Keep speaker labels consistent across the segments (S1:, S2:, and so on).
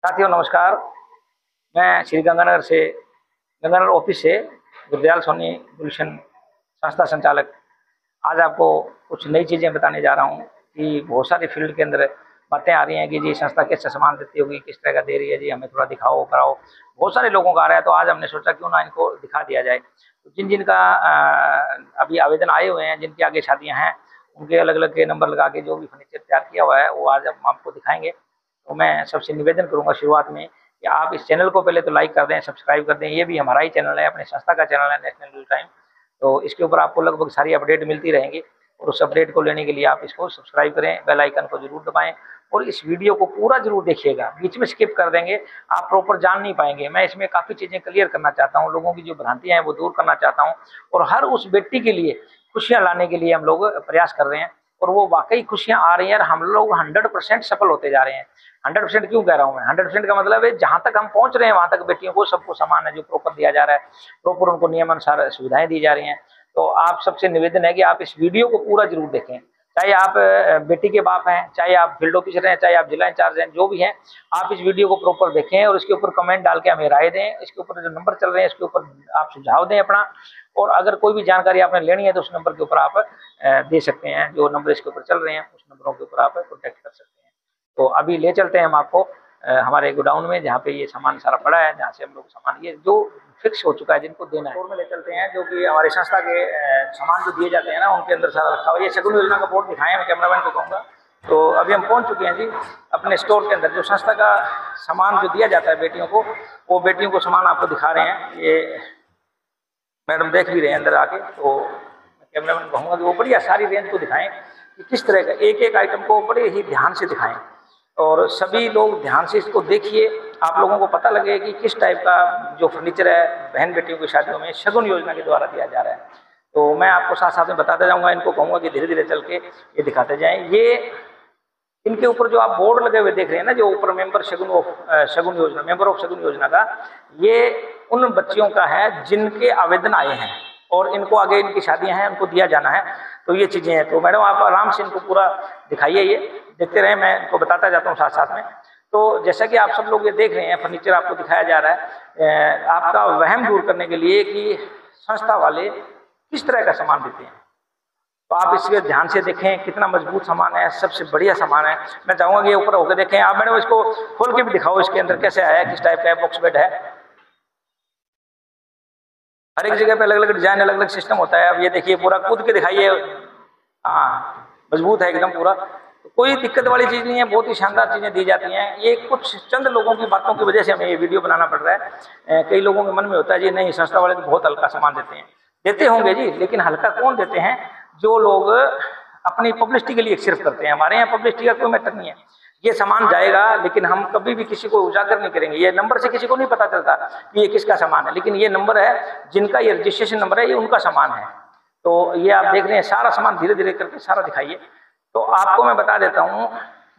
S1: साथियों नमस्कार। मैं श्री गंगानगर ऑफिस से गुरदयाल सोनी गुलशन संस्था संचालक आज आपको कुछ नई चीज़ें बताने जा रहा हूँ कि बहुत सारी फील्ड के अंदर बातें आ रही हैं कि जी संस्था कैसे सामान देती होगी, किस तरह का दे रही है, जी हमें थोड़ा दिखाओ कराओ। बहुत सारे लोगों का आ रहा है, तो आज हमने सोचा क्यों ना इनको दिखा दिया जाए। तो जिन जिन का अभी आवेदन आए हुए हैं, जिनके आगे शादियाँ हैं, उनके अलग अलग के नंबर लगा के जो भी फर्नीचर तैयार किया हुआ है वो आज हम आपको दिखाएंगे। तो मैं सबसे निवेदन करूंगा शुरुआत में कि आप इस चैनल को पहले तो लाइक कर दें, सब्सक्राइब कर दें। ये भी हमारा ही चैनल है, अपने संस्था का चैनल है नेशनल न्यूज टाइम। तो इसके ऊपर आपको लगभग सारी अपडेट मिलती रहेंगी और उस अपडेट को लेने के लिए आप इसको सब्सक्राइब करें, बेल आइकन को जरूर दबाएं और इस वीडियो को पूरा जरूर देखिएगा। बीच में स्किप कर देंगे, आप प्रॉपर जान नहीं पाएंगे। मैं इसमें काफ़ी चीज़ें क्लियर करना चाहता हूँ, लोगों की जो भ्रांतियाँ हैं वो दूर करना चाहता हूँ और हर उस बेटी के लिए खुशियाँ लाने के लिए हम लोग प्रयास कर रहे हैं और वो वाकई खुशियाँ आ रही हैं और हम लोग 100% सफल होते जा रहे हैं। 100% क्यों कह रहा हूँ मैं? 100% का मतलब है जहाँ तक हम पहुँच रहे हैं वहाँ तक बेटियों को सबको समान है, जो प्रॉपर दिया जा रहा है, प्रॉपर उनको नियमानुसार सुविधाएं दी जा रही हैं। तो आप सबसे निवेदन है कि आप इस वीडियो को पूरा जरूर देखें, चाहे आप बेटी के बाप हैं, चाहे आप फील्ड ऑफिसर हैं, चाहे आप जिला इंचार्ज हैं, जो भी हैं, आप इस वीडियो को प्रॉपर देखें और इसके ऊपर कमेंट डाल के हमें राय दें। इसके ऊपर जो नंबर चल रहे हैं इसके ऊपर आप सुझाव दें अपना, और अगर कोई भी जानकारी आपने लेनी है तो उस नंबर के ऊपर आप दे सकते हैं। जो नंबर इसके ऊपर चल रहे हैं उस नंबरों के ऊपर आप कॉन्टैक्ट कर सकते हैं। तो अभी ले चलते हैं हम आपको हमारे गोडाउन में, जहाँ पे ये सामान सारा पड़ा है, जहाँ से हम लोग सामान ये जो फिक्स हो चुका है जिनको देना है, में ले चलते हैं। जो कि हमारी संस्था के सामान जो दिए जाते हैं ना, उनके अंदर सारा रखा हुआ। ये शगुन योजना का बोर्ड दिखाएं, मैं कैमरामैन को कहूँगा। तो अभी हम पहुँच चुके हैं जी अपने स्टोर के अंदर। जो संस्था का सामान जो दिया जाता है बेटियों को, वो बेटियों को सामान आपको दिखा रहे हैं। ये मैडम देख भी रहे हैं अंदर आके। तो मैं कैमरामैन को कहूँगा कि वो बढ़िया सारी रेंज को दिखाएं कि किस तरह का एक एक आइटम को बड़े ही ध्यान से दिखाएं और सभी लोग ध्यान से इसको देखिए। आप लोगों को पता लगे कि किस टाइप का जो फर्नीचर है बहन बेटियों की शादियों में शगुन योजना के द्वारा दिया जा रहा है। तो मैं आपको साथ साथ में बताता जाऊंगा, इनको कहूँगा कि धीरे धीरे चल के ये दिखाते जाएं। ये इनके ऊपर जो आप बोर्ड लगे हुए देख रहे हैं ना, जो ऊपर मेंबर शगुन योजना, मेंबर ऑफ शगुन योजना का, ये उन बच्चियों का है जिनके आवेदन आए हैं और इनको आगे इनकी शादियां हैं, उनको दिया जाना है। तो ये चीज़ें हैं। तो मैडम आप आराम से इनको पूरा दिखाइए, ये देखते रहे, मैं इनको बताता जाता हूँ साथ साथ में। तो जैसा कि आप सब लोग ये देख रहे हैं, फर्नीचर आपको दिखाया जा रहा है आपका वहम दूर करने के लिए कि संस्था वाले किस तरह का सामान देते हैं। तो आप इसके ध्यान से देखें, कितना मजबूत सामान है, सबसे बढ़िया सामान है। मैं चाहूँगा कि ये ऊपर होकर देखें आप। मैडम इसको खोल के भी दिखाओ, इसके अंदर कैसे आया है, किस टाइप का है, बॉक्स बेड है। हर एक जगह पे अलग अलग डिजाइन, अलग अलग सिस्टम होता है। अब ये देखिए पूरा कूद के दिखाइए। हाँ, मजबूत है एकदम पूरा, कोई दिक्कत वाली चीज़ नहीं है, बहुत ही शानदार चीज़ें दी जाती हैं। ये कुछ चंद लोगों की बातों की वजह से हमें ये वीडियो बनाना पड़ रहा है। कई लोगों के मन में होता है जी नहीं संस्था वाले तो बहुत हल्का सामान देते हैं। देते होंगे जी, लेकिन हल्का कौन देते हैं? जो लोग अपनी पब्लिसिटी के लिए सिर्फ करते हैं। हमारे यहाँ पब्लिसिटी का कोई मैटर नहीं है। ये सामान जाएगा, लेकिन हम कभी भी किसी को उजागर नहीं करेंगे। ये नंबर से किसी को नहीं पता चलता कि ये किसका सामान है, लेकिन ये नंबर है जिनका ये रजिस्ट्रेशन नंबर है, ये उनका सामान है। तो ये आप देख रहे हैं सारा सामान धीरे धीरे करके सारा दिखाइए। तो आपको मैं बता देता हूँ,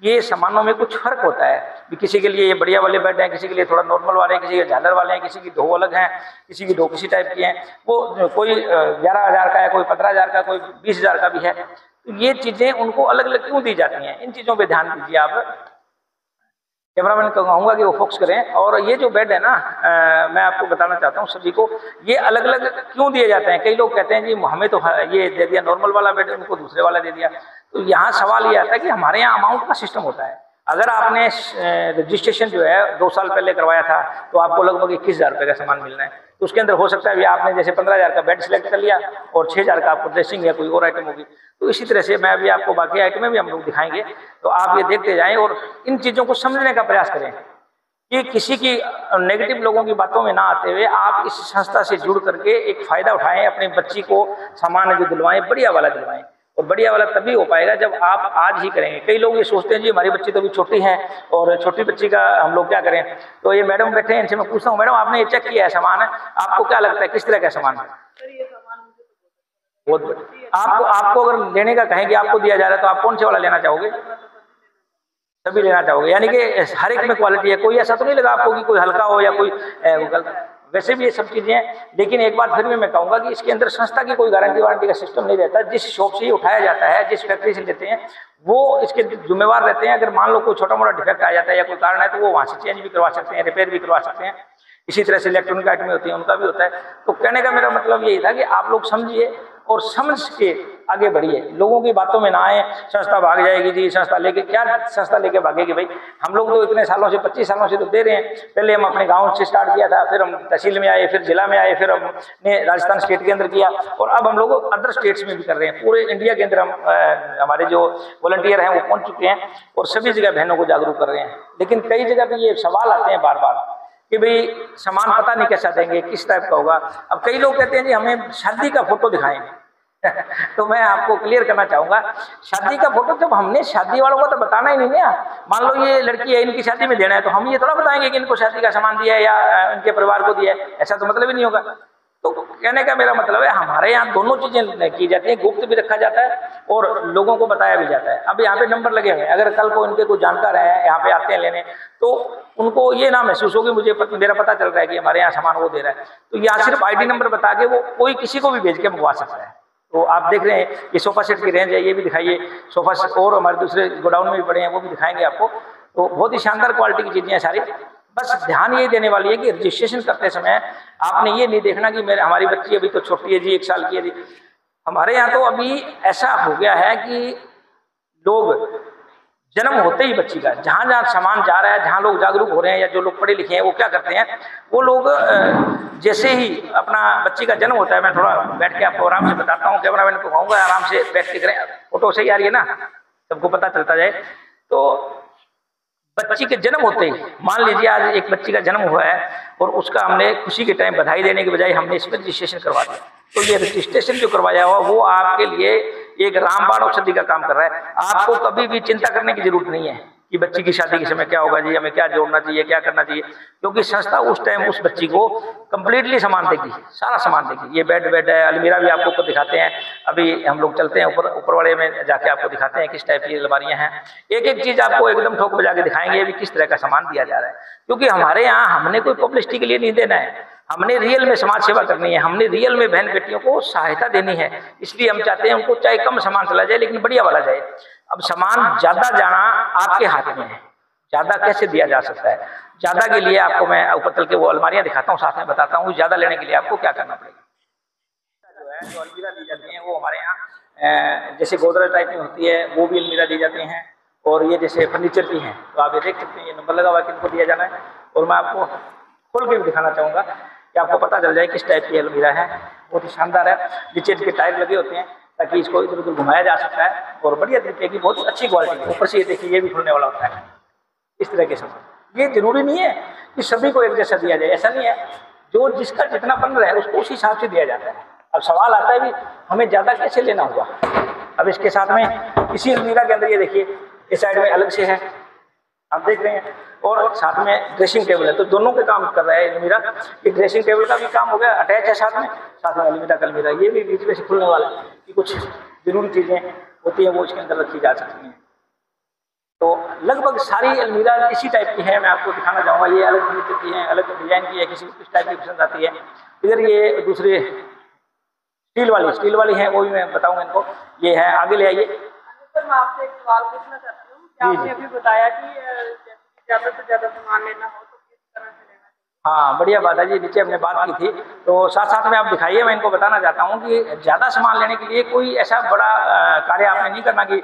S1: ये सामानों में कुछ फर्क होता है कि किसी के लिए ये बढ़िया वाले बेड हैं, किसी के लिए थोड़ा नॉर्मल वाले हैं, किसी के झालर वाले हैं, किसी की दो अलग हैं, किसी की दो किसी टाइप की हैं। वो कोई 11,000 का है, कोई 15,000 का, कोई 20,000 का भी है। तो ये चीज़ें उनको अलग अलग क्यों दी जाती हैं, इन चीज़ों पे ध्यान दीजिए आप। कैमरामैन को कहूँगा कि वो फोकस करें। और ये जो बेड है ना, मैं आपको बताना चाहता हूँ सभी को, ये अलग अलग क्यों दिए जाते हैं। कई लोग कहते हैं जी हमें तो ये दे दिया नॉर्मल वाला बेड, उनको दूसरे वाला दे दिया। तो यहाँ सवाल ये आता है कि हमारे यहाँ अमाउंट का सिस्टम होता है। अगर आपने रजिस्ट्रेशन जो है 2 साल पहले करवाया था तो आपको लगभग 21,000 रुपये का सामान मिलना है। तो उसके अंदर हो सकता है भी आपने जैसे 15,000 का बेड सिलेक्ट कर लिया और 6,000 का आपको ड्रेसिंग या कोई और आइटम होगी। तो इसी तरह से मैं अभी आपको बाकी आइटमें भी हम लोग दिखाएंगे। तो आप ये देखते जाएं और इन चीज़ों को समझने का प्रयास करें कि किसी की नेगेटिव लोगों की बातों में ना आते हुए आप इस संस्था से जुड़ करके एक फ़ायदा उठाएं, अपनी बच्ची को सामान जो दिलवाएं बढ़िया वाला दिलवाएं। और बढ़िया वाला तभी हो पाएगा जब आप आज ही करेंगे। कई लोग ये सोचते हैं जी हमारी बच्ची तो अभी छोटी है और छोटी बच्ची का हम लोग क्या करें। तो ये मैडम बैठे हैं, इनसे मैं पूछता हूँ, मैडम आपने ये चेक किया है सामान है, आपको क्या लगता है किस तरह का सामान है? बहुत बढ़िया। आपको अगर लेने का कहें कि आपको दिया जा रहा है तो आप कौन से वाला लेना चाहोगे? सभी लेना चाहोगे, यानी कि हर एक में क्वालिटी है। कोई ऐसा तो नहीं लगा आपको कि कोई हल्का हो या कोई वैसे भी ये सब चीजें हैं। लेकिन एक बात फिर भी मैं कहूंगा कि इसके अंदर संस्था की कोई गारंटी वारंटी का सिस्टम नहीं रहता। जिस शॉप से ये उठाया जाता है, जिस फैक्ट्री से लेते हैं, वो इसके जिम्मेवार रहते हैं। अगर मान लो कोई छोटा मोटा डिफेक्ट आ जाता है या कोई कारण है तो वो वहां से चेंज भी करवा सकते हैं, रिपेयर भी करवा सकते हैं। इसी तरह से इलेक्ट्रॉनिक आइटमें होती हैं, उनका भी होता है। तो कहने का मेरा मतलब यही था कि आप लोग समझिए और समझ के आगे बढ़िए, लोगों की बातों में ना आए। संस्था भाग जाएगी जी, संस्था लेके क्या संस्था लेके भागेगी भाई। हम लोग तो इतने सालों से 25 सालों से तो दे रहे हैं। पहले हम अपने गांव से स्टार्ट किया था, फिर हम तहसील में आए, फिर जिला में आए, फिर हमने राजस्थान स्टेट के अंदर किया, और अब हम लोग अदर स्टेट्स में भी कर रहे हैं। पूरे इंडिया के अंदर हम हमारे जो वॉलंटियर हैं वो पहुंच चुके हैं और सभी जगह बहनों को जागरूक कर रहे हैं। लेकिन कई जगह पे ये सवाल आते हैं बार बार कि भाई सामान पता नहीं कैसा देंगे, किस टाइप का होगा। अब कई लोग कहते हैं जी हमें शादी का फोटो दिखाएंगे तो मैं आपको क्लियर करना चाहूंगा, शादी का फोटो जब हमने शादी वालों को तो बताना ही नहीं है। मान लो ये लड़की है, इनकी शादी में देना है, तो हम ये थोड़ा बताएंगे कि इनको शादी का सामान दिया है या इनके परिवार को दिया है, ऐसा तो मतलब ही नहीं होगा। तो कहने का मेरा मतलब है हमारे यहाँ दोनों चीजें की जाती हैं, गुप्त भी रखा जाता है और लोगों को बताया भी जाता है। अब यहाँ पे नंबर लगे हुए हैं, अगर कल को इनके कोई जानकार है यहाँ पे आते हैं लेने, तो उनको ये ना महसूस हो कि मेरा पता चल रहा है कि हमारे यहाँ सामान वो दे रहा है। तो यहाँ सिर्फ ID नंबर बता के वो कोई किसी को भी भेज के मंगवा सकता है। तो आप देख रहे हैं ये सोफा सेट की रेंज है, ये भी दिखाइए सोफा सेट, और हमारे दूसरे गोडाउन में भी पड़े हैं वो भी दिखाएंगे आपको। तो बहुत ही शानदार क्वालिटी की चीजें हैं सारी। बस ध्यान ये देने वाली है कि रजिस्ट्रेशन करते समय आपने ये नहीं देखना कि हमारी बच्ची अभी तो छोटी है जी, 1 साल की है जी। हमारे यहाँ तो अभी ऐसा हो गया है कि लोग जन्म होते ही बच्ची का जहाँ जहाँ सामान जा रहा है, जहाँ लोग जागरूक हो रहे हैं या जो लोग पढ़े लिखे हैं, वो क्या करते हैं, वो लोग जैसे ही अपना बच्ची का जन्म होता है, मैं थोड़ा बैठ के आपको आराम से बताता हूँ, कैमरा मैन को कहूँगा आराम से बैठ के करें, फोटो सही आ रही है ना, सबको पता चलता जाए। तो बच्ची के जन्म होते ही, मान लीजिए आज एक बच्ची का जन्म हुआ है और उसका हमने खुशी के टाइम बधाई देने के बजाय हमने इस पर रजिस्ट्रेशन करवा दिया, तो ये रजिस्ट्रेशन जो करवाया हुआ वो आपके लिए एक रामबाण औषधि का काम कर रहा है। आपको कभी भी चिंता करने की जरूरत नहीं है कि बच्ची की शादी के समय क्या होगा जी, हमें क्या जोड़ना चाहिए, क्या करना चाहिए, क्योंकि संस्था उस टाइम उस बच्ची को कंप्लीटली सामान देगी, सारा सामान देगी। ये बेड है, अलमीरा भी आपको ऊपर दिखाते हैं, अभी हम लोग चलते हैं ऊपर वाले में जाके आपको दिखाते हैं किस टाइप की अलमारियां हैं। एक एक चीज आपको एकदम ठोक बजा के दिखाएंगे भी किस तरह का सामान दिया जा रहा है, क्योंकि हमारे यहाँ हमने कोई पब्लिसिटी के लिए नहीं देना है, हमने रियल में समाज सेवा करनी है, हमने रियल में बहन बेटियों को सहायता देनी है। इसलिए हम चाहते हैं उनको चाहे कम सामान चला जाए लेकिन बढ़िया वाला जाए। अब सामान ज्यादा जाना आपके हाथ में है, ज्यादा कैसे दिया जा सकता है। ज्यादा के लिए आपको मैं ऊपर चल के वो अलमारियां दिखाता हूँ, साथ में बताता हूँ ज्यादा लेने के लिए आपको क्या करना पड़ेगा। जो अलमीरा दी जाती है वो हमारे यहाँ जैसे गोदरेज टाइप में होती है, वो भी अलमीरा दी जाती हैं। और ये जैसे फर्नीचर की हैं, तो आप ये देख सकते हैं, ये नंबर लगा हुआ है किनको दिया जाना है। और मैं आपको खोल के भी दिखाना चाहूँगा कि आपको पता चल जाए किस टाइप की अलमीरा है। बहुत ही शानदार है, नीचे इसके टायर लगे होते हैं ताकि इसको इधर उधर घुमाया जा सकता है, और बढ़िया तरीके की बहुत अच्छी क्वालिटी है। ऊपर से ये देखिए ये भी खुलने वाला होता है इस तरह के सामान। ये जरूरी नहीं है कि सभी को एक जैसा दिया जाए, ऐसा नहीं है, जो जिसका जितना बन रहा है उसको उस हिसाब से दिया जाता है। अब सवाल आता है भी हमें ज्यादा कैसे लेना हुआ। अब इसके साथ में इसी अलमीरा के अंदर ये देखिए इस साइड में अलग से है, आप देख रहे हैं, और साथ में ड्रेसिंग टेबल है। तो दोनों के काम कर रहा है अलमीरा, ये ड्रेसिंग टेबल का भी काम हो गया, अटैच है साथ में अलमीरा का अलमीरा। ये भी बीच में से खुलने वाला है कि कुछ जरूरी चीजें होती हैं वो इसके अंदर रखी जा सकती हैं। तो लगभग सारी अलमीरा इसी टाइप की है, मैं आपको दिखाना चाहूँगा। ये अलग फर्नीचर की है, अलग डिजाइन की है, किसी को किस टाइप की पसंद आती है। इधर ये दूसरी स्टील वाली है, वो भी मैं बताऊँगा इनको। ये है, आगे ले आइए।
S2: सर मैं आपसे एक सवाल पूछना चाहती हूँ कि आपने अभी बताया कि ज़्यादा से ज़्यादा सामान लेना हो तो किस तरह से लेना चाहिए।
S1: हाँ, बढ़िया बात है जी, नीचे हमने बात की थी, तो साथ साथ में आप दिखाइए। मैं इनको बताना चाहता हूँ कि ज़्यादा सामान लेने के लिए कोई ऐसा बड़ा कार्य आपने नहीं करना कि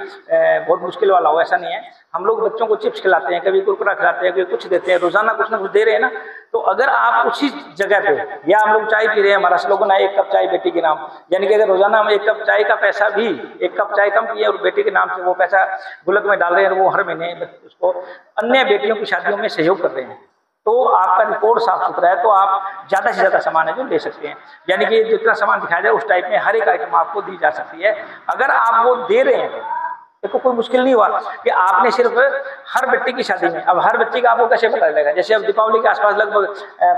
S1: बहुत मुश्किल वाला हो, ऐसा नहीं है। हम लोग बच्चों को चिप्स खिलाते हैं, कभी कुरकुरा खिलाते हैं, कभी कुछ देते हैं, रोजाना कुछ ना कुछ दे रहे हैं ना। तो अगर आप उसी जगह पे, या हम लोग चाय पी रहे हैं, हमारा स्लोगन है 1 कप चाय बेटी के नाम, यानी कि अगर रोजाना हम 1 कप चाय का पैसा भी, 1 कप चाय कम पिए और बेटी के नाम से वो पैसा गुल्लक में डाल रहे हैं, वो हर महीने उसको अन्य बेटियों की शादियों में सहयोग कर रहे हैं, तो आपका रिकॉर्ड साफ सुथरा है, तो आप ज्यादा से ज्यादा सामान है जो ले सकते हैं। यानी कि जितना सामान दिखाया जाए उस टाइप में हर एक आइटम आपको दी जा सकती है। अगर आप वो दे रहे हैं देखो कोई मुश्किल नहीं हुआ कि आपने सिर्फ हर बेटी की शादी में, अब हर बच्ची का आपको कैसे पता चलेगा। जैसे अब दीपावली के आसपास लगभग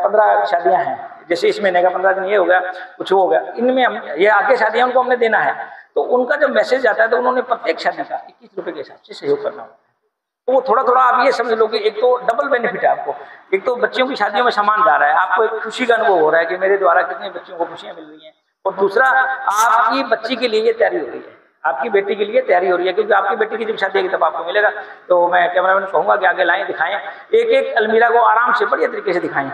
S1: 15 शादियां हैं, जैसे इस महीने का 15 दिन ये हो गया, कुछ हो गया, इनमें हम ये आगे शादियां उनको हमने देना है, तो उनका जब मैसेज आता है तो उन्होंने प्रत्येक शादी का 21 रुपए के हिसाब से सहयोग करना होता है। तो वो थोड़ा थोड़ा आप ये समझ लो कि एक तो डबल बेनिफिट है आपको। एक तो बच्चियों की शादियों में सामान जा रहा है, आपको एक खुशी का अनुभव हो रहा है कि मेरे द्वारा कितने बच्चियों को खुशियां मिल रही हैं, और दूसरा आपकी बच्ची के लिए ये तैयारी हो रही है, आपकी बेटी के लिए तैयारी हो रही है, क्योंकि आपकी बेटी की जब शादी होगी तब आपको मिलेगा। तो मैं कैमरामैन कहूंगा कि आगे लाएं, दिखाएं, एक एक अलमीरा को आराम से बढ़िया तरीके से दिखाएं।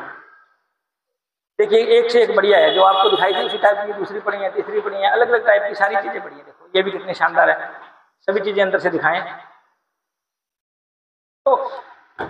S1: देखिए एक से एक बढ़िया है, जो आपको दिखाई थी उसी टाइप की दूसरी पड़ी है, तीसरी पड़ी है, अलग अलग टाइप की सारी चीजें पड़ी है। देखो ये भी कितनी शानदार है, सभी चीजें अंदर से दिखाएं। तो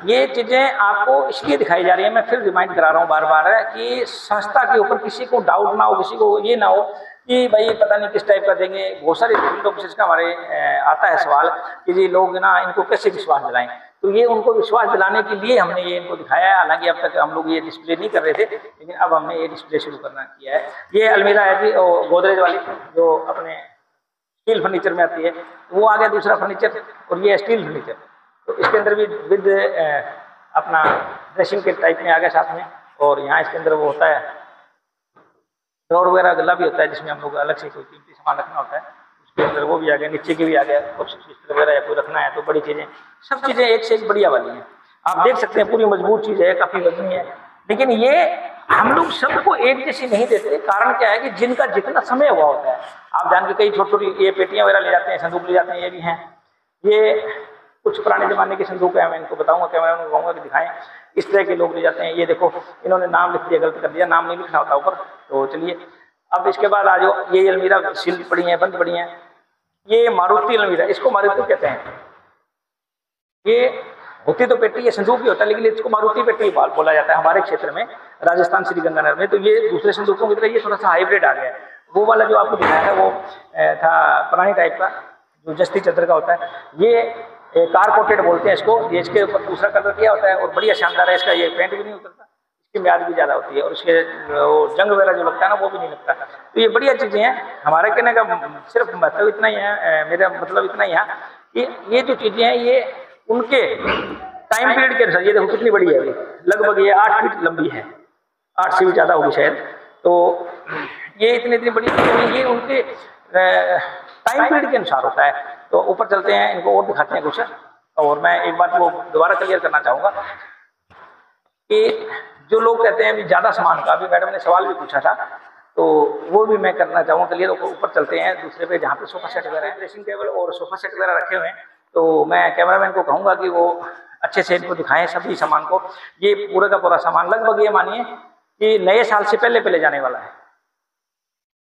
S1: ये चीजें आपको इसलिए दिखाई जा रही है, मैं फिर रिमाइंड करा रहा हूँ बार बार, है कि संस्था के ऊपर किसी को डाउट ना हो, किसी को ये ना हो कि भाई पता नहीं किस टाइप का देंगे। बहुत सारे फील्ड ऑफिसर्स का हमारे आता है सवाल कि जी लोग ना इनको कैसे विश्वास दिलाएं। तो ये उनको विश्वास दिलाने के लिए हमने ये इनको दिखाया है। हालांकि अब तक हम लोग ये डिस्प्ले नहीं कर रहे थे, लेकिन अब हमने ये डिस्प्ले शुरू करना किया है। ये अलमीरा है जी गोदरेज वाली, जो अपने स्टील फर्नीचर में आती है। वो आ गया दूसरा फर्नीचर, और ये स्टील फर्नीचर। तो इसके अंदर भी विद अपना ड्रेसिंग के टाइप में आ गया साथ में, और यहाँ इसके अंदर वो होता है ड्रॉर वगैरह गला भी होता है, जिसमें हम लोग अलग से कोई कीमती सामान रखना होता है, उसके अंदर वो भी आ गया, नीचे के भी आ गया, और सिस्टर वगैरह या कोई रखना है तो बड़ी चीज़ें, सब चीज़ें एक से एक बढ़िया वाली हैं। आप देख सकते हैं पूरी मजबूत चीज़ है, काफ़ी वजनी है। लेकिन ये हम लोग सबको एक जैसी नहीं देते। कारण क्या है कि जिनका जितना समय हुआ होता है, आप जान के कई छोटी छोटी ये पेटियाँ वगैरह ले जाते हैं, संदूक ले जाते हैं, ये भी हैं। ये कुछ पुराने जमाने के संदूक है, मैं इनको बताऊंगा, कैमरा में कहूँगा कि दिखाएं। इस तरह के लोग ले जाते हैं। ये देखो इन्होंने नाम लिख दिया, गलत कर दिया, नाम नहीं लिखना होता ऊपर। तो चलिए अब इसके बाद आ जाओ, ये अलमीरा सील पड़ी है, बंद पड़ी है। ये मारुति अलमीरा, इसको मारुति कहते हैं। ये होती तो पेटी, ये संदूक भी होता है, लेकिन इसको मारुति पेटी बोला जाता है हमारे क्षेत्र में, राजस्थान श्रीगंगानगर में। तो ये दूसरे संदूकों की तरह ये थोड़ा सा हाइब्रिड आ गया है। वो वाला जो आपको दिखाया है वो था पुरानी टाइप का, जो जस्ती चद्दर का होता है। ये कार कोटेड बोलते हैं इसको। ये इसके ऊपर दूसरा कलर किया होता है और बढ़िया शानदार है। इसका ये पेंट भी नहीं उतरता, इसकी म्याद भी ज़्यादा होती है, और इसके वो जंग वगैरह जो लगता है ना वो भी नहीं लगता। तो ये बढ़िया चीज़ें हैं। हमारे कहने का सिर्फ मतलब इतना ही है, मेरा मतलब इतना ही है कि ये जो चीज़ें हैं ये उनके टाइम पीरियड के अनुसार, ये देखो कितनी बड़ी है, लगभग ये 8 फीट लंबी है, 8 से भी ज़्यादा होगी शायद। तो ये इतनी इतनी बड़ी चीज़ें, ये उनके टाइम पीरियड के अनुसार होता है। तो ऊपर चलते हैं, इनको और दिखाते हैं कुछ। और मैं एक बात वो दोबारा क्लियर करना चाहूँगा कि जो लोग कहते हैं अभी ज़्यादा सामान का, अभी मैडम ने सवाल भी पूछा था, तो वो भी मैं करना चाहूँगा क्लियर। ऊपर चलते हैं दूसरे पे, जहाँ पे सोफा सेट वगैरह है, ड्रेसिंग टेबल और सोफा सेट वगैरह रखे हुए हैं। तो मैं कैमरामैन को कहूँगा कि वो अच्छे से इनको दिखाएं सभी सामान को। ये पूरा का पूरा सामान लगभग ये मानिए कि नए साल से पहले पहले जाने वाला है।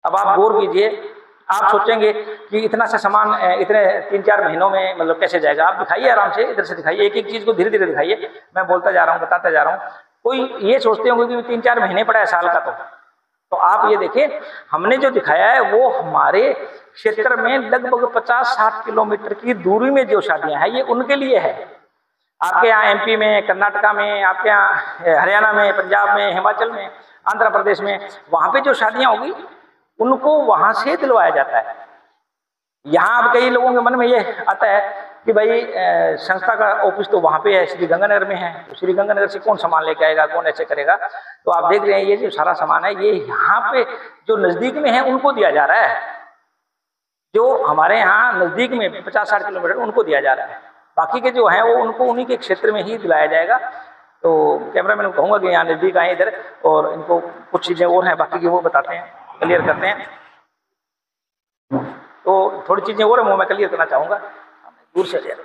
S1: अब आप गौर कीजिए, आप सोचेंगे कि इतना सा सामान इतने 3-4 महीनों में मतलब कैसे जाएगा। आप दिखाइए आराम से, इधर से दिखाइए, एक एक चीज़ को धीरे धीरे दिखाइए। मैं बोलता जा रहा हूँ, बताता जा रहा हूँ। कोई ये सोचते होंगे कि 3-4 महीने पड़ा है साल का, तो आप ये देखिए, हमने जो दिखाया है वो हमारे क्षेत्र में लगभग 50-60 किलोमीटर की दूरी में जो शादियाँ हैं ये उनके लिए है। आपके यहाँ एमपी में, कर्नाटका में, आपके यहाँ हरियाणा में, पंजाब में, हिमाचल में, आंध्र प्रदेश में, वहाँ पे जो शादियाँ होगी उनको वहाँ से दिलवाया जाता है। यहाँ अब कई लोगों के मन में ये आता है कि भाई संस्था का ऑफिस तो वहाँ पे है, श्रीगंगानगर में है, तो श्रीगंगानगर से कौन सामान लेके आएगा, कौन ऐसे करेगा। तो आप देख रहे हैं ये जो सारा सामान है ये यहाँ पे जो नज़दीक में है उनको दिया जा रहा है। जो हमारे यहाँ नज़दीक में 50-60 किलोमीटर उनको दिया जा रहा है। बाकी के जो हैं वो उनको उन्हीं के क्षेत्र में ही दिलाया जाएगा। तो कैमरामैन को कहूँगा कि यहाँ नज़दीक आए इधर, और इनको कुछ चीज़ें और हैं बाकी की वो बताते हैं, क्लियर करते हैं। तो थोड़ी चीज़ें और है वो मैं क्लियर करना चाहूँगा, दूर से जाए।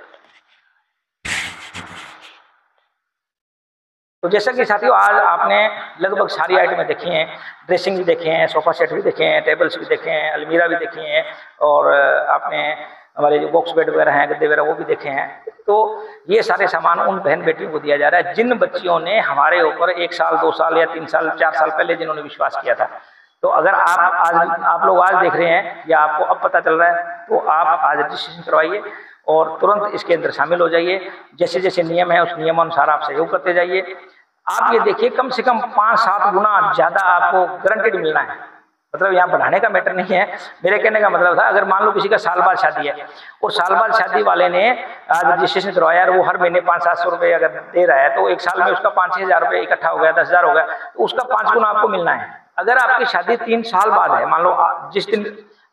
S1: तो जैसा कि साथियों आज आपने लगभग सारी आइटमें देखी हैं, ड्रेसिंग भी देखे हैं, सोफा सेट भी देखे हैं, टेबल्स भी देखे हैं, अलमीरा भी देखी हैं, और आपने हमारे जो बॉक्स बेड वगैरह हैं, गद्दे वगैरह वो भी देखे हैं। तो ये सारे सामान उन बहन बेटियों को दिया जा रहा है जिन बच्चियों ने हमारे ऊपर 1 साल 2 साल या 3 साल 4 साल पहले जिन्होंने विश्वास किया था। तो अगर आप लोग आज देख रहे हैं या आपको अब पता चल रहा है, तो आप आज रजिस्ट्रेशन करवाइए और तुरंत इसके अंदर शामिल हो जाइए। जैसे जैसे नियम है उस नियमानुसार आप सहयोग करते जाइए। आप ये देखिए कम से कम 5-7 गुना ज़्यादा आपको गारंटेड मिलना है। मतलब यहाँ बढ़ाने का मैटर नहीं है, मेरे कहने का मतलब था अगर मान लो किसी का साल बाद शादी है और साल बाद शादी वाले ने आज रजिस्ट्रेशन करवाया और वो हर महीने 500-700 रुपये अगर दे रहा है, तो एक साल में उसका 5-6 हज़ार रुपये इकट्ठा हो गया, 10,000 हो गया, तो उसका 5 गुना आपको मिलना है। अगर आपकी शादी 3 साल बाद है, मान लो जिस दिन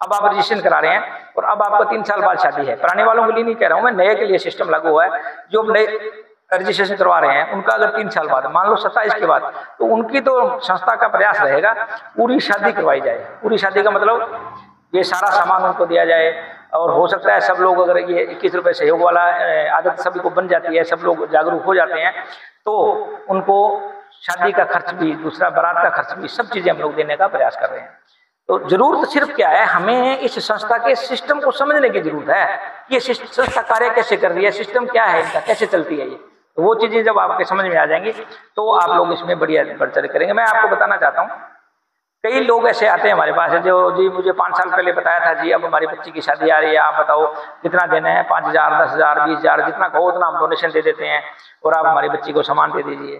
S1: अब आप रजिस्ट्रेशन करा रहे हैं और अब आपका 3 साल बाद शादी है। पुराने वालों के लिए नहीं कह रहा हूँ मैं, नए के लिए सिस्टम लागू हुआ है। जो नए रजिस्ट्रेशन करवा रहे हैं उनका अगर 3 साल बाद, मान लो 27 के बाद, तो उनकी तो संस्था का प्रयास रहेगा पूरी शादी करवाई जाए। पूरी शादी का मतलब ये सारा सामान उनको दिया जाए, और हो सकता है सब लोग, अगर ये 21 रुपये सहयोग वाला आदत सभी को बन जाती है, सब लोग जागरूक हो जाते हैं, तो उनको शादी का खर्च भी, दूसरा बारात का खर्च भी, सब चीजें हम लोग देने का प्रयास कर रहे हैं। तो जरूरत सिर्फ क्या है, हमें इस संस्था के सिस्टम को समझने की जरूरत है कि ये संस्था कार्य कैसे कर रही है, सिस्टम क्या है इनका, कैसे चलती है ये। तो वो चीजें जब आपके समझ में आ जाएंगी तो आप लोग इसमें बढ़िया बढ़ चढ़ करेंगे। मैं आपको बताना चाहता हूँ, कई लोग ऐसे आते हैं हमारे पास जो जी मुझे 5 साल पहले बताया था जी अब हमारी बच्ची की शादी आ रही है, आप बताओ कितना देना है, 5,000, 10,000, 20,000, जितना कहो उतना हम डोनेशन दे देते हैं और आप हमारी बच्ची को सामान दे दीजिए।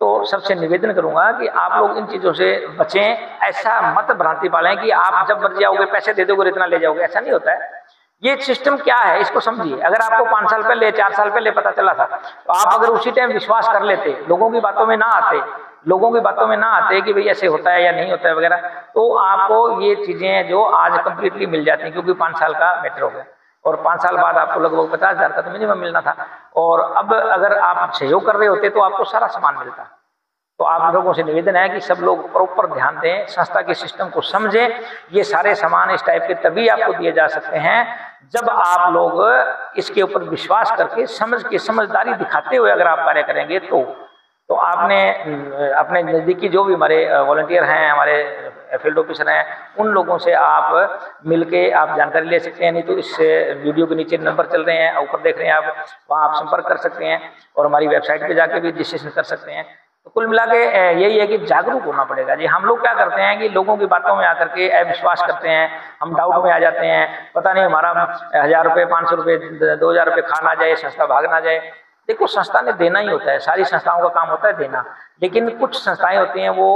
S1: तो सबसे निवेदन करूंगा कि आप लोग इन चीज़ों से बचें। ऐसा मत भ्रांति पालें कि आप जब मर्जी आओगे पैसे दे दोगे इतना ले जाओगे, ऐसा नहीं होता है। ये सिस्टम क्या है इसको समझिए। अगर आपको 5 साल पहले, 4 साल पहले पता चला था, तो आप अगर उसी टाइम विश्वास कर लेते, लोगों की बातों में ना आते कि भाई ऐसे होता है या नहीं होता है वगैरह, तो आपको ये चीजें जो आज कंप्लीटली मिल जाती हैं, क्योंकि 5 साल का मैटर हो गया और 5 साल बाद आपको लगभग 50,000 का तो मिनिमम मिलना था। और अब अगर आप सहयोग कर रहे होते तो आपको सारा सामान मिलता। तो आप लोगों से निवेदन है कि सब लोग प्रॉपर ध्यान दें, संस्था के सिस्टम को समझें। ये सारे सामान इस टाइप के तभी आपको दिए जा सकते हैं जब आप लोग इसके ऊपर विश्वास करके, समझ के, समझदारी दिखाते हुए अगर आप कार्य करेंगे तो आपने अपने नज़दीकी जो भी हमारे वॉलंटियर हैं, हमारे फील्ड ऑफिसर हैं, उन लोगों से आप मिलके आप जानकारी ले सकते हैं। नहीं तो इस वीडियो के नीचे नंबर चल रहे हैं, ऊपर देख रहे हैं आप, वहाँ आप संपर्क कर सकते हैं और हमारी वेबसाइट पे जाके भी रजिस्ट्रेशन कर सकते हैं। तो कुल मिला के यही है कि जागरूक होना पड़ेगा जी। हम लोग क्या करते हैं कि लोगों की बातों में आकर के अविश्वास करते हैं, हम डाउट में आ जाते हैं, पता नहीं हमारा 1,000 रुपये, 500 रुपये, 2,000 रुपये खा ना जाए, संस्था भाग ना जाए। देखो संस्था ने देना ही होता है, सारी संस्थाओं का काम होता है देना, लेकिन कुछ संस्थाएं होती हैं वो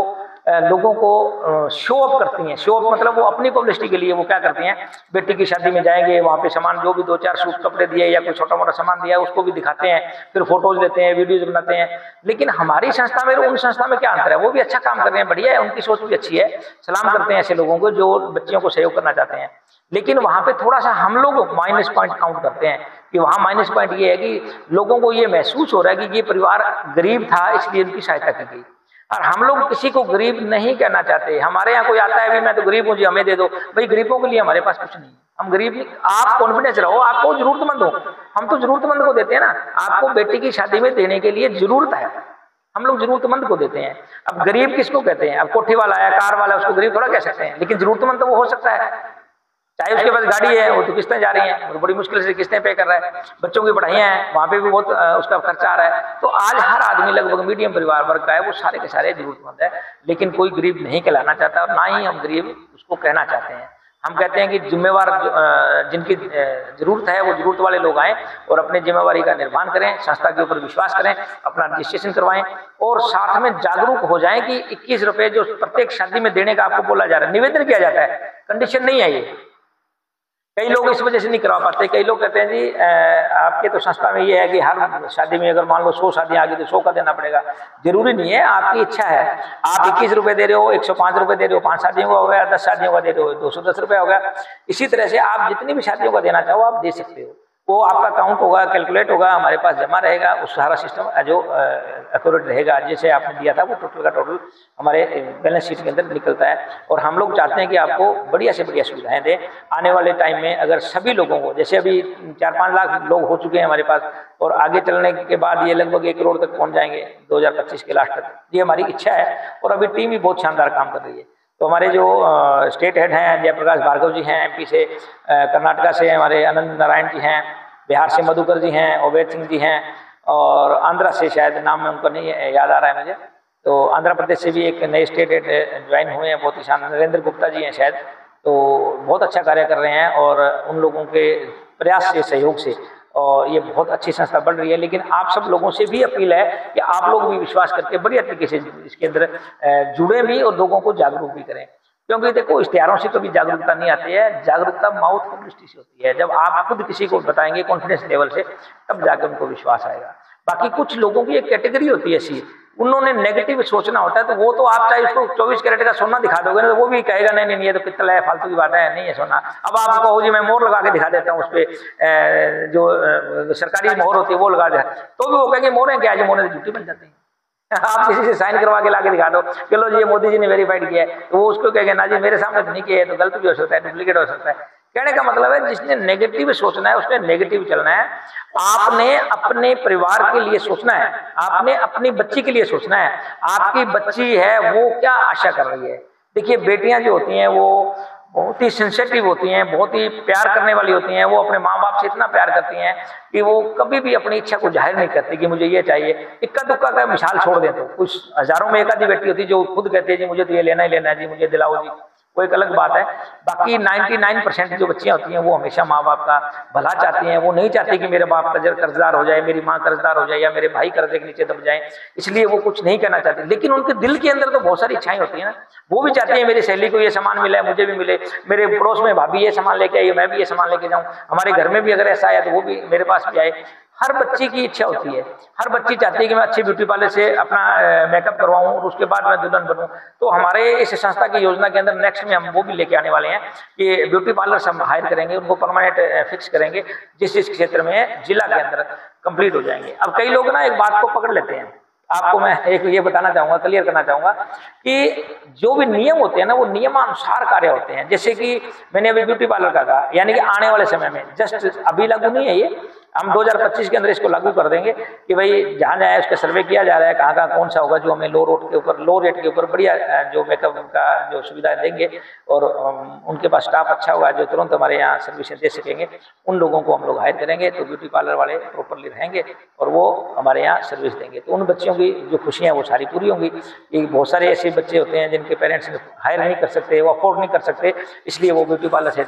S1: लोगों को शो अप करती हैं। शो अप मतलब वो अपनी पब्लिसिटी के लिए वो क्या करती हैं, बेटी की शादी में जाएंगे, वहाँ पे सामान जो भी 2-4 सूट कपड़े दिए या कोई छोटा मोटा सामान दिया उसको भी दिखाते हैं, फिर फोटोज लेते हैं, वीडियोज बनाते हैं। लेकिन हमारी संस्था में और उन संस्था में क्या अंतर है, वो भी अच्छा काम कर रहे हैं, बढ़िया है, उनकी सोच भी अच्छी है, सलाम करते हैं ऐसे लोगों को जो बच्चियों को सहयोग करना चाहते हैं। लेकिन वहाँ पे थोड़ा सा हम लोग माइनस पॉइंट काउंट करते हैं कि वहाँ माइनस पॉइंट ये है कि लोगों को ये महसूस हो रहा है कि ये परिवार गरीब था इसलिए उनकी सहायता की गई। और हम लोग किसी को गरीब नहीं कहना चाहते। हमारे यहाँ कोई आता है भी मैं तो गरीब हूँ जी हमें दे दो, भाई गरीबों के लिए हमारे पास कुछ नहीं है, हम गरीब नहीं। आप कॉन्फिडेंस रहो, आपको जरूरतमंद हो, हम तो जरूरतमंद को देते हैं ना। आपको बेटी की शादी में देने के लिए जरूरत है, हम लोग जरूरतमंद को देते हैं। अब गरीब किसको कहते हैं, अब कोठी वाला है, कार वाला है, उसको गरीब थोड़ा कह सकते हैं, लेकिन जरूरतमंद तो वो हो सकता है। चाहे उसके पास गाड़ी है, वो तो किस्तें जा रही हैं, वो बड़ी मुश्किल से किस्तें पे कर रहा है, बच्चों की पढ़ाइयाँ हैं, वहाँ पे भी बहुत उसका खर्चा आ रहा है। तो आज हर आदमी लगभग मीडियम परिवार वर्ग का है, वो सारे के सारे जरूरतमंद है, लेकिन कोई गरीब नहीं कहलाना चाहता और ना ही हम गरीब उसको कहना चाहते हैं। हम कहते हैं कि जिम्मेवार जिनकी जरूरत है वो जरूरत वाले लोग आएँ और अपनी जिम्मेवारी का निर्वहन करें, संस्था के ऊपर विश्वास करें, अपना रजिस्ट्रेशन करवाएं और साथ में जागरूक हो जाएं कि 21 रुपये जो प्रत्येक शादी में देने का आपको बोला जा रहा है, निवेदन किया जाता है, कंडीशन नहीं है ये। कई लोग इस वजह से नहीं करवा पाते। कई लोग कहते हैं जी आपके तो संस्था में ये है कि हर शादी में अगर मान लो 100 शादियाँ आ गई तो 100 का देना पड़ेगा। जरूरी नहीं है, आपकी इच्छा है। आप 21 रुपये दे रहे हो, 105 रुपये दे रहे हो, 5 शादियों का हो गया, 10 शादियों का दे रहे हो, 210 रुपये हो गया। इसी तरह से आप जितनी भी शादियों का देना चाहो आप दे सकते हो, वो आपका काउंट होगा, कैलकुलेट होगा, हमारे पास जमा रहेगा, उस सारा सिस्टम जो एक्यूरेट रहेगा। जैसे आपने दिया था वो टोटल का टोटल हमारे बैलेंस शीट के अंदर निकलता है। और हम लोग चाहते हैं कि आपको बढ़िया से बढ़िया सुविधाएं दें। आने वाले टाइम में अगर सभी लोगों को, जैसे अभी 4-5 लाख लोग हो चुके हैं हमारे पास और आगे चलने के बाद ये लगभग 1 करोड़ तक पहुँच जाएंगे 2025 के लास्ट तक, ये हमारी इच्छा है। और अभी टीम भी बहुत शानदार काम कर रही है। तो हमारे जो स्टेट हेड हैं जयप्रकाश भार्गव जी हैं MP से, कर्नाटका से हमारे अनंत नारायण जी हैं, बिहार से मधुकर जी हैं, अवैध सिंह जी हैं, और आंध्रा से शायद नाम में उनको नहीं याद आ रहा है मुझे, तो आंध्र प्रदेश से भी एक नए स्टेट हेड ज्वाइन हुए हैं, बहुत ही शानदार, नरेंद्र गुप्ता जी हैं शायद, तो बहुत अच्छा कार्य कर रहे हैं। और उन लोगों के प्रयास से, सहयोग से और ये बहुत अच्छी संस्था बढ़ रही है। लेकिन आप सब लोगों से भी अपील है कि आप लोग भी विश्वास करके बढ़िया तरीके से इसके अंदर जुड़े भी और लोगों को जागरूक भी करें। क्योंकि देखो इश्तेहारों से कभी जागरूकता नहीं आती है, जागरूकता माउथ पब्लिसिटी से होती है। जब आप खुद किसी को बताएंगे कॉन्फिडेंस लेवल से, तब जाकर उनको विश्वास आएगा। बाकी कुछ लोगों की एक कैटेगरी होती है ऐसी, उन्होंने नेगेटिव सोचना होता है, तो वो तो आप चाहे उसको 24 कैरेट का सोना दिखा दोगे ना, तो वो भी कहेगा नहीं नहीं ये तो पित्तल है, फालतू की बात है, नहीं है सोना। अब आप कहो जी मैं मोहर लगा के दिखा देता हूँ उस पर, जो सरकारी मोहर होती है वो लगा दे, तो भी वो कहेंगे मोहरें क्या है, मोहरें झूठी बन जाती हैं। आप किसी से साइन करवा के ला के दिखा दो, चलो जी ये मोदी जी ने वेरीफाइड किया है, तो वो उसको कहेंगे ना जी मेरे सामने तो नहीं किया है, तो गलत भी हो सकता है, डुप्लीकेट हो सकता है। कहने का मतलब है जिसने नेगेटिव सोचना है उसने नेगेटिव चलना है। आपने अपने परिवार के लिए सोचना है, आपने अपनी बच्ची के लिए सोचना है, आपकी बच्ची है वो क्या आशा कर रही है। देखिए बेटियां जो होती हैं वो बहुत ही सेंसिटिव होती हैं, बहुत ही प्यार करने वाली होती हैं, वो अपने माँ बाप से इतना प्यार करती हैं कि वो कभी भी अपनी इच्छा को जाहिर नहीं करती कि मुझे ये चाहिए। इक्का दुक्का का मिसाल छोड़ दें तो कुछ हजारों में एक आधी बेटी होती है जो खुद कहती है जी मुझे तो ये लेना ही लेना है जी, मुझे दिलाओ जी, वो एक अलग बात है। बाकी 99% जो बच्चियां होती हैं वो हमेशा माँ बाप का भला चाहती हैं, वो नहीं चाहती कि मेरे बाप कर्जदार हो जाए, मेरी माँ कर्जदार हो जाए या मेरे भाई कर्जे के नीचे दब जाए, इसलिए वो कुछ नहीं कहना चाहती। लेकिन उनके दिल के अंदर तो बहुत सारी इच्छाएं होती है ना, वो भी चाहती है मेरी सहेली को ये सामान मिले, मुझे भी मिले, मेरे पड़ोस में भाभी ये सामान लेके आई, मैं भी ये सामान लेके जाऊं, हमारे घर में भी अगर ऐसा आया तो वो भी मेरे पास भी आए। हर बच्ची की इच्छा होती है, हर बच्ची चाहती है कि मैं अच्छी ब्यूटी पार्लर से अपना मेकअप करवाऊं और उसके बाद मैं दुल्हन बनूं। तो हमारे इस संस्था की योजना के अंदर नेक्स्ट में हम वो भी लेके आने वाले हैं कि ब्यूटी पार्लर हम हायर करेंगे, उनको परमानेंट फिक्स करेंगे, जिस क्षेत्र में जिला के अंदर कंप्लीट हो जाएंगे। अब कई लोग ना एक बात को पकड़ लेते हैं, आपको मैं एक ये बताना चाहूंगा, क्लियर करना चाहूंगा कि जो भी नियम होते हैं ना वो नियमानुसार कार्य होते हैं। जैसे कि मैंने अभी ब्यूटी पार्लर का कहा, यानी कि आने वाले समय में, जस्ट अभी लागू नहीं है ये, हम 2025 के अंदर इसको लागू कर देंगे कि भाई जहाँ जहाँ उसका सर्वे किया जा रहा है कहाँ कहाँ कौन सा होगा जो हमें लो रेट के ऊपर बढ़िया जो मेकअप का जो सुविधा देंगे और उनके पास स्टाफ अच्छा होगा जो तुरंत हमारे यहाँ सर्विसें दे सकेंगे, उन लोगों को हम लोग हायर करेंगे। तो ब्यूटी पार्लर वाले प्रॉपरली रहेंगे और वो हमारे यहाँ सर्विस देंगे, तो उन बच्चों की जो खुशियाँ वो सारी पूरी होंगी। ये बहुत सारे ऐसे बच्चे होते हैं जिनके पेरेंट्स हायर नहीं कर सकते, वो अफोर्ड नहीं कर सकते, इसलिए वो ब्यूटी पार्लर से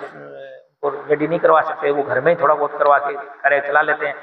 S1: और रेडी नहीं करवा सकते, वो घर में ही थोड़ा बहुत करवा के कार्य चला लेते हैं।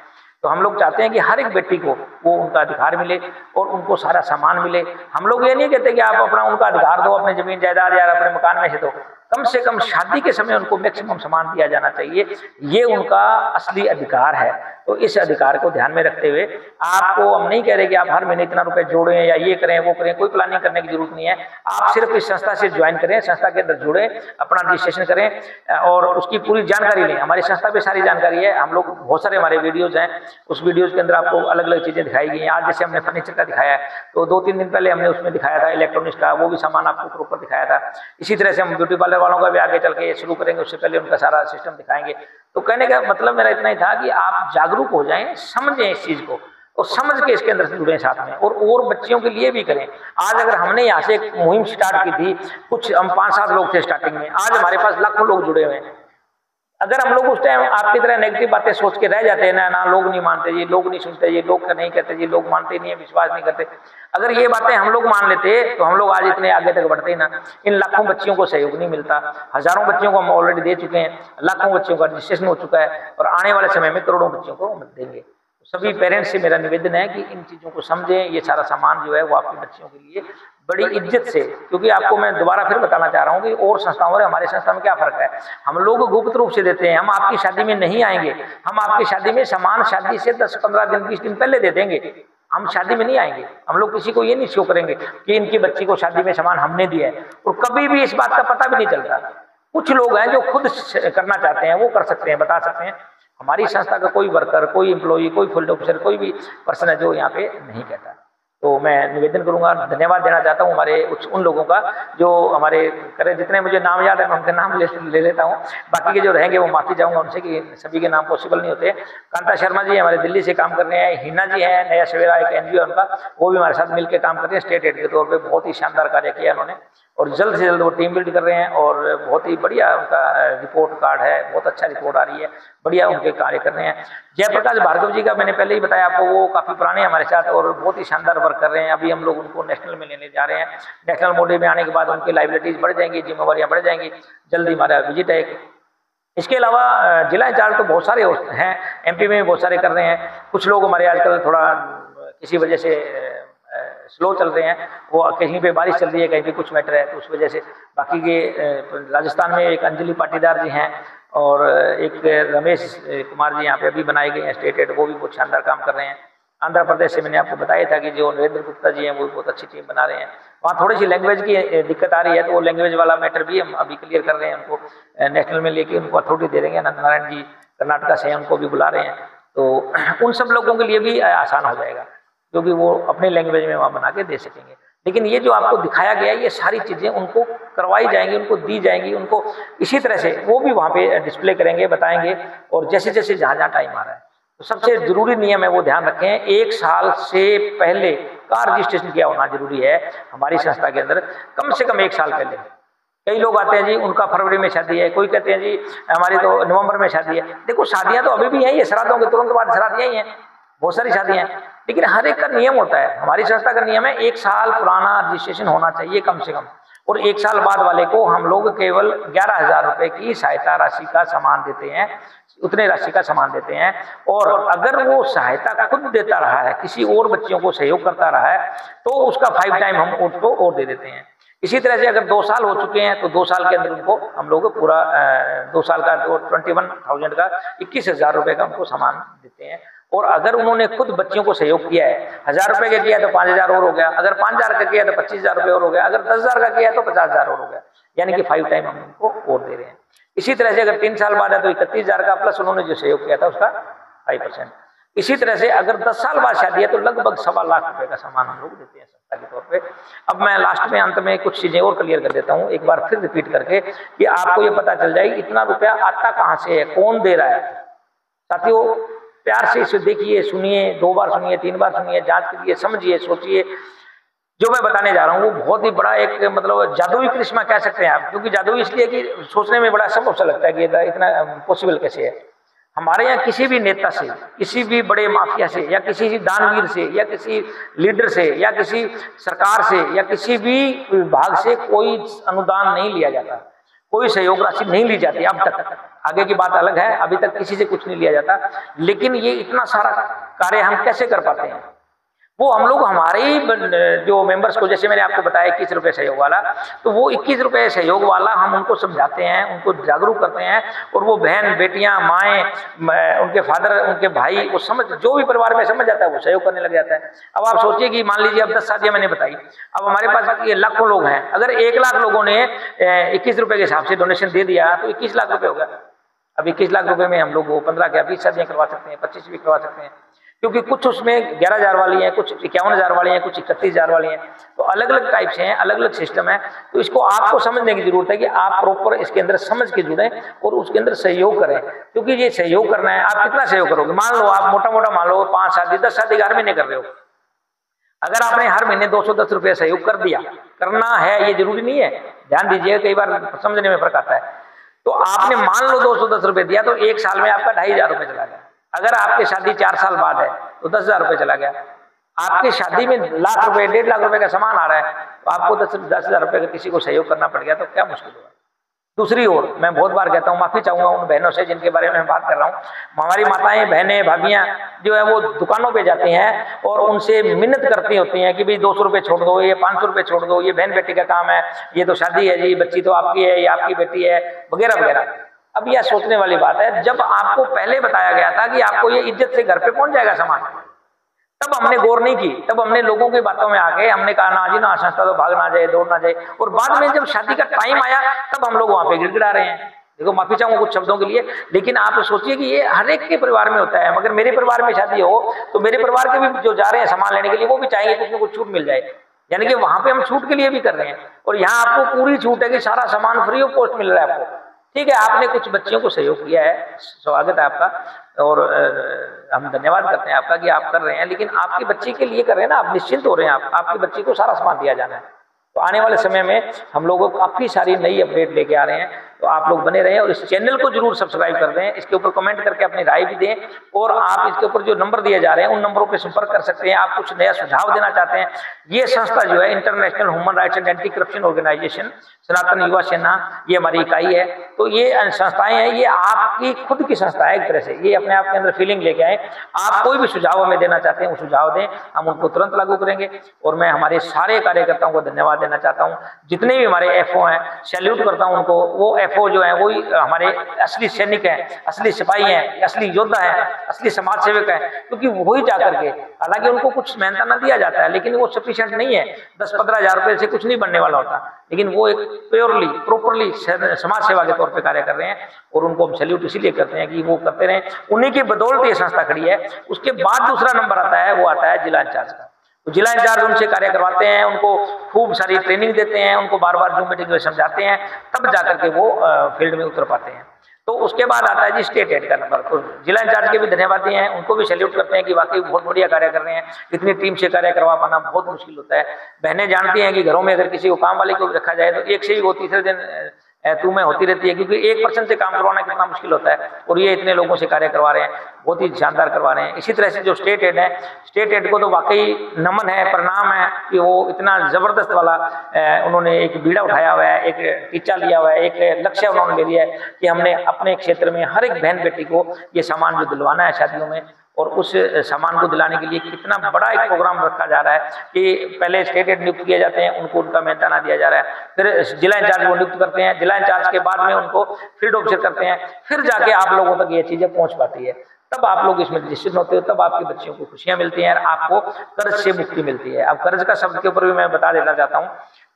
S1: तो हम लोग चाहते हैं कि हर एक बेटी को वो उनका अधिकार मिले और उनको सारा सामान मिले। हम लोग ये नहीं कहते कि आप अपना उनका अधिकार दो, अपने जमीन जायदाद या अपने मकान में से दो, कम से कम शादी के समय उनको मैक्सिमम सामान दिया जाना चाहिए, ये उनका असली अधिकार है। तो इस अधिकार को ध्यान में रखते हुए आपको हम नहीं कह रहे कि आप हर महीने इतना रुपए जोड़ें या ये करें वो करें, कोई प्लानिंग करने की जरूरत नहीं है। आप सिर्फ इस संस्था से ज्वाइन करें, संस्था के अंदर जुड़े, अपना रजिस्ट्रेशन करें और उसकी पूरी जानकारी लें। हमारी संस्था पे सारी जानकारी है, हम लोग बहुत सारे हमारे वीडियोज हैं, उस वीडियोज के अंदर आपको अलग अलग चीजें दिखाई गई हैं। आज जैसे हमने फर्नीचर का दिखाया है, तो 2-3 दिन पहले हमने उसमें दिखाया था इलेक्ट्रॉनिक्स का, वो भी सामान आपको प्रॉपर दिखाया था। इसी तरह से हम ब्यूटी पार्लर वालों का भी आगे चल के शुरू करेंगे, उससे पहले उनका सारा सिस्टम दिखाएंगे। तो कहने का मतलब मेरा इतना ही था कि आप जागरूक हो जाएं, समझें इस चीज को और समझ के इसके अंदर से जुड़े साथ में और बच्चियों के लिए भी करें। आज अगर हमने यहाँ से एक मुहिम स्टार्ट की थी, कुछ हम 5-7 लोग थे स्टार्टिंग में, आज हमारे पास लाखों लोग जुड़े हुए हैं। अगर हम लोग उस टाइम आपकी तरह नेगेटिव बातें सोच के रह जाते हैं ना लोग नहीं मानते जी, लोग नहीं सुनते जी, लोग नहीं कहते जी, लोग मानते नहीं है, विश्वास नहीं करते, अगर ये बातें हम लोग मान लेते तो हम लोग आज इतने आगे तक बढ़ते ना। इन लाखों बच्चियों को सहयोग नहीं मिलता, हजारों बच्चियों को हम ऑलरेडी दे चुके हैं, लाखों बच्चियों का रजिस्ट्रेशन हो चुका है और आने वाले समय में करोड़ों बच्चियों को हम देंगे। सभी पेरेंट्स से मेरा निवेदन है कि इन चीज़ों को समझें, ये सारा सामान जो है वो आपकी बच्चियों के लिए बड़ी इज्जत से, क्योंकि आपको मैं दोबारा फिर बताना चाह रहा हूँ कि और संस्थाओं और हमारे संस्था में क्या फर्क है। हम लोग गुप्त रूप से देते हैं, हम आपकी शादी में नहीं आएंगे, हम आपकी शादी में सामान शादी से 10-15 दिन 20 दिन पहले दे देंगे, हम शादी में नहीं आएंगे। हम लोग किसी को ये नहीं शो करेंगे कि इनकी बच्ची को शादी में सामान हमने दिया है, और कभी भी इस बात का पता भी नहीं चलता। कुछ लोग हैं जो खुद करना चाहते हैं, वो कर सकते हैं, बता सकते हैं। हमारी संस्था का कोई वर्कर, कोई एम्प्लॉई, कोई फील्ड ऑफिसर, कोई भी पर्सन है जो यहाँ पे नहीं कहता। तो मैं निवेदन करूंगा, धन्यवाद देना चाहता हूँ हमारे उन लोगों का जो हमारे करें। जितने मुझे नाम याद है मैं उनके नाम ले लेता हूँ, बाकी के जो रहेंगे वो माफी चाहूंगा उनसे कि सभी के नाम पॉसिबल नहीं होते। कांता शर्मा जी हमारे दिल्ली से काम कर रहे हैं, हिना जी है, नया सवेरा एक NGO उनका, वो भी हमारे साथ मिलकर काम कर रहे हैं स्टेट हेड के तौर पर। बहुत ही शानदार कार्य किया उन्होंने और जल्द से जल्द वो टीम बिल्ड कर रहे हैं और बहुत ही बढ़िया उनका रिपोर्ट कार्ड है, बहुत अच्छा रिपोर्ट आ रही है, बढ़िया उनके कार्य कर रहे हैं। जयप्रकाश भार्गव जी का मैंने पहले ही बताया आपको, वो काफ़ी पुराने हमारे साथ और बहुत ही शानदार वर्क कर रहे हैं। अभी हम लोग उनको नेशनल में लेने जा रहे हैं, नेशनल मोडे में आने के बाद उनकी लाइबिलिटीज बढ़ जाएंगी, जिम्मेवारियाँ बढ़ जाएंगी। जल्दी हमारा विजिट है। इसके अलावा जिला इंचार्ज तो बहुत सारे हैं, MP में भी बहुत सारे कर रहे हैं। कुछ लोग हमारे आजकल थोड़ा किसी वजह से स्लो चल रहे हैं, वो कहीं पे बारिश चल रही है, कहीं पे कुछ मैटर है, तो उस वजह से। बाकी के राजस्थान में एक अंजलि पाटीदार जी हैं और एक रमेश कुमार जी यहाँ पे अभी बनाए गए हैं स्टेट हेड, वो भी बहुत शानदार काम कर रहे हैं। आंध्र प्रदेश से मैंने आपको बताया था कि जो नरेंद्र गुप्ता जी हैं वो बहुत अच्छी टीम बना रहे हैं। वहाँ थोड़ी सी लैंग्वेज की दिक्कत आ रही है, तो वो लैंग्वेज वाला मैटर भी हम अभी क्लियर कर रहे हैं। उनको नेशनल में लेके उनको अथॉरिटी दे देंगे। अनंत नारायण जी कर्नाटका से हैं, उनको भी बुला रहे हैं, तो उन सब लोगों के लिए भी आसान हो जाएगा, क्योंकि वो अपने लैंग्वेज में वहाँ बना के दे सकेंगे। लेकिन ये जो आपको दिखाया गया है, ये सारी चीज़ें उनको करवाई जाएंगी, उनको दी जाएंगी, उनको इसी तरह से वो भी वहाँ पे डिस्प्ले करेंगे, बताएंगे। और जैसे जैसे जहाँ जहाँ टाइम आ रहा है, तो सबसे जरूरी नियम है वो ध्यान रखें, 1 साल से पहले का रजिस्ट्रेशन किया होना जरूरी है हमारी संस्था के अंदर, कम से कम 1 साल पहले। कई लोग आते हैं जी, उनका फरवरी में शादी है, कोई कहते हैं जी हमारी तो नवंबर में शादी है। देखो शादियां तो अभी भी हैं, ये श्राद्धों के तुरंत बाद शादियां ही हैं, बहुत सारी शादियां हैं, लेकिन हर एक का नियम होता है। हमारी संस्था का नियम है 1 साल पुराना रजिस्ट्रेशन होना चाहिए कम से कम, और 1 साल बाद वाले को हम लोग केवल 11,000 रुपए की सहायता राशि का सामान देते हैं, उतने राशि का सामान देते हैं। और अगर वो सहायता खुद देता रहा है, किसी और बच्चियों को सहयोग करता रहा है, तो उसका 5 टाइम हम उसको और दे देते हैं। इसी तरह से अगर 2 साल हो चुके हैं, तो 2 साल के अंदर उनको हम लोग पूरा 2 साल का 21,000 का 21,000 रुपए का उनको सामान देते हैं। और अगर उन्होंने खुद बच्चियों को सहयोग किया है, 1,000 रुपए का किया तो 5,000 और हो गया, अगर 5,000 का किया तो 25,000 रुपये और हो गया, अगर 10,000 का किया तो 50,000 और हो गया, यानी कि 5 टाइम हम उनको और दे रहे हैं। इसी तरह से अगर 3 साल बाद है तो 31,000 का, प्लस उन्होंने जो सहयोग किया था उसका 5%। इसी तरह से अगर 10 साल बाद शादी है तो लगभग 1.25 लाख रुपए का सामान हम लोग देते हैं संस्था के तौर पे। अब मैं लास्ट में अंत में कुछ चीजें और क्लियर कर देता हूँ, एक बार फिर रिपीट करके, कि आपको ये पता चल जाए इतना रुपया आता कहाँ से है, कौन दे रहा है। साथियों प्यार से इसे देखिए, सुनिए, 2 बार सुनिए, 3 बार सुनिए, जांच करिए, समझिए, सोचिए। जो मैं बताने जा रहा हूँ वो बहुत ही बड़ा एक मतलब जादुई करिश्मा कह सकते हैं आप, क्योंकि जादुई इसलिए कि सोचने में बड़ा असंभव सा लगता है कि इतना पॉसिबल कैसे है। हमारे यहाँ किसी भी नेता से, किसी भी बड़े माफिया से, या किसी दानवीर से, या किसी लीडर से, या किसी सरकार से, या किसी भी विभाग से कोई अनुदान नहीं लिया जाता, कोई सहयोग राशि नहीं ली जाती अब तक। आगे की बात अलग है, अभी तक किसी से कुछ नहीं लिया जाता। लेकिन ये इतना सारा कार्य हम कैसे कर पाते हैं, वो हम लोग हमारे ही जो मेंबर्स को, जैसे मैंने आपको बताया 21 रुपये सहयोग वाला, तो वो 21 रुपये सहयोग वाला हम उनको समझाते हैं, उनको जागरूक करते हैं। और वो बहन, बेटियां, माएँ, उनके फादर, उनके भाई, वो समझ, जो भी परिवार में समझ जाता है वो सहयोग करने लग जाता है। अब आप सोचिए कि मान लीजिए अब 10 शादियां मैंने बताई, अब हमारे पास ये लाखों लोग हैं, अगर 1 लाख लोगों ने 21 रुपये के हिसाब से डोनेशन दे दिया तो 21 लाख रुपये हो गया। अब 21 लाख रुपये में हम लोग 15 या 20 शादियां करवा सकते हैं, 25 भी करवा सकते हैं, क्योंकि कुछ उसमें 11,000 वाली हैं, कुछ 51,000 वाली हैं, कुछ 31,000 वाली हैं, तो अलग अलग टाइप से हैं, अलग अलग सिस्टम है। तो इसको आपको समझने की जरूरत है कि आप प्रॉपर इसके अंदर समझ के जुड़ें और उसके अंदर सहयोग करें, क्योंकि ये सहयोग करना है। आप कितना सहयोग करोगे, मान लो आप मोटा मोटा मान लो 5 शादी 10 शादी हर महीने कर रहे हो, अगर आपने हर महीने 210 रुपये सहयोग कर दिया, करना है, ये जरूरी नहीं है, ध्यान दीजिए, कई बार समझने में फर्क आता है। तो आपने मान लो 210 रुपये दिया, तो 1 साल में आपका 2,500 रुपये चला गया। अगर आपकी शादी 4 साल बाद है तो 10,000 रुपये चला गया। आपकी शादी में लाख रुपए, 1.5 लाख रुपए का सामान आ रहा है, तो आपको 10,000 रुपये का किसी को सहयोग करना पड़ गया, तो क्या मुश्किल होगा। दूसरी ओर मैं बहुत बार कहता हूँ, माफी चाहूंगा उन बहनों से जिनके बारे में मैं बात कर रहा हूँ, हमारी माताएं, बहनें, भाभियां जो है वो दुकानों पे जाती हैं और उनसे मिन्नत करती होती हैं कि भाई 200 रुपये छोड़ दो, ये 500 रुपये छोड़ दो, ये बहन बेटी का काम है, ये तो शादी है जी, बच्ची तो आपकी है, ये आपकी बेटी है, वगैरह वगैरह। अब यह सोचने वाली बात है, जब आपको पहले बताया गया था कि आपको ये इज्जत से घर पे पहुंच जाएगा सामान, तब हमने गौर नहीं की, तब हमने लोगों की बातों में आके हमने कहा ना जी ना, संस्था तो भाग ना जाए, दौड़ ना जाए। और बाद में जब शादी का टाइम आया तब हम लोग वहां पे गिड़गिड़ा रहे हैं। देखो माफी चाहूंगा कुछ शब्दों के लिए, लेकिन आप सोचिए कि ये हर एक के परिवार में होता है। मगर मेरे परिवार में शादी हो तो मेरे परिवार के भी जो जा रहे हैं सामान लेने के लिए, वो भी चाहेंगे कि उसमें कुछ छूट मिल जाए, यानी कि वहां पे हम छूट के लिए भी कर रहे हैं। और यहाँ आपको पूरी छूट है कि सारा सामान फ्री ऑफ कॉस्ट मिल रहा है आपको। ठीक है, आपने कुछ बच्चियों को सहयोग किया है, स्वागत है आपका, और हम धन्यवाद करते हैं आपका कि आप कर रहे हैं, लेकिन आपकी बच्ची के लिए कर रहे हैं ना, आप निश्चिंत हो रहे हैं, आपकी बच्ची को सारा सामान दिया जाना है। तो आने वाले समय में हम लोगों को काफी सारी नई अपडेट लेके आ रहे हैं, तो आप लोग बने रहें और इस चैनल को जरूर सब्सक्राइब कर दें, इसके ऊपर कमेंट करके अपनी राय भी दें। और आप इसके ऊपर जो नंबर दिए जा रहे हैं उन नंबरों पर संपर्क कर सकते हैं। आप कुछ नया सुझाव देना चाहते हैं, ये संस्था जो है international human rights and anti corruption organisation Sanatan Yuva Sena, ये हमारी इकाई है। तो ये संस्थाएं हैं, ये आपकी खुद की संस्था है एक तरह से, ये अपने आप के अंदर फीलिंग लेके आए। आप कोई भी सुझाव हमें देना चाहते हैं वो सुझाव दें, हम उनको तुरंत लागू करेंगे। और मैं हमारे सारे कार्यकर्ताओं को धन्यवाद देना चाहता हूँ, जितने भी हमारे एफओ हैं, सैल्यूट करता हूँ उनको। वो एफओ जो है वही हमारे असली सैनिक हैं, असली सिपाही हैं, असली योद्धा हैं, असली समाज सेवक हैं, क्योंकि वही जा करके, हालांकि उनको कुछ मेहनताना दिया जाता है लेकिन वो सफिशिएंट नहीं है, 10-15 हज़ार रुपये से कुछ नहीं बनने वाला होता, लेकिन वो एक प्योरली प्रॉपरली समाज सेवा के तौर पर कार्य कर रहे हैं और उनको हम सैल्यूट इसीलिए करते हैं कि वो करते रहे, उन्हीं की बदौलत ये संस्था खड़ी है। उसके बाद दूसरा नंबर आता है, वो आता है जिला इंचार्ज का। तो जिला इंचार्ज उनसे कार्य करवाते हैं, उनको खूब सारी ट्रेनिंग देते हैं, उनको बार बार जूम मीटिंग में समझाते हैं, तब जाकर के वो फील्ड में उतर पाते हैं। तो उसके बाद आता है जी स्टेट हेड का नंबर। तो जिला इंचार्ज के भी धन्यवादी हैं, उनको भी सैल्यूट करते हैं कि वाकई बहुत बढ़िया कार्य कर रहे हैं। इतनी टीम से कार्य करवा पाना बहुत मुश्किल होता है। बहनें जानती हैं कि घरों में अगर किसी को काम वाले को भी रखा जाए तो एक से ही वो तीसरे दिन तू में होती रहती है, क्योंकि एक पर्सन से काम करवाना कितना मुश्किल होता है, और ये इतने लोगों से कार्य करवा रहे हैं, बहुत ही शानदार करवा रहे हैं। इसी तरह से जो स्टेट हेड है, स्टेट हेड को तो वाकई नमन है, प्रणाम है कि वो इतना जबरदस्त वाला उन्होंने एक बीड़ा उठाया हुआ है, एक टीचा लिया हुआ है, एक लक्ष्य उन्होंने ले लिया है कि हमने अपने क्षेत्र में हर एक बहन बेटी को ये सामान जो दिलवाना है शादियों में, और उस सामान को दिलाने के लिए कितना बड़ा एक प्रोग्राम रखा जा रहा है कि पहले स्टेट हेड नियुक्त किए जाते हैं, उनको उनका मेहनताना दिया जा रहा है, फिर जिला इंचार्ज को नियुक्त करते हैं, जिला इंचार्ज के बाद में उनको फील्ड ऑफिसर करते हैं, फिर जाके आप लोगों तक ये चीजें पहुंच पाती है, तब आप लोग इसमें निश्चित होते हो, तब आपके बच्चों को खुशियां मिलती हैं और आपको कर्ज से मुक्ति मिलती है। अब कर्ज का शब्द के ऊपर भी मैं बता देना चाहता हूँ,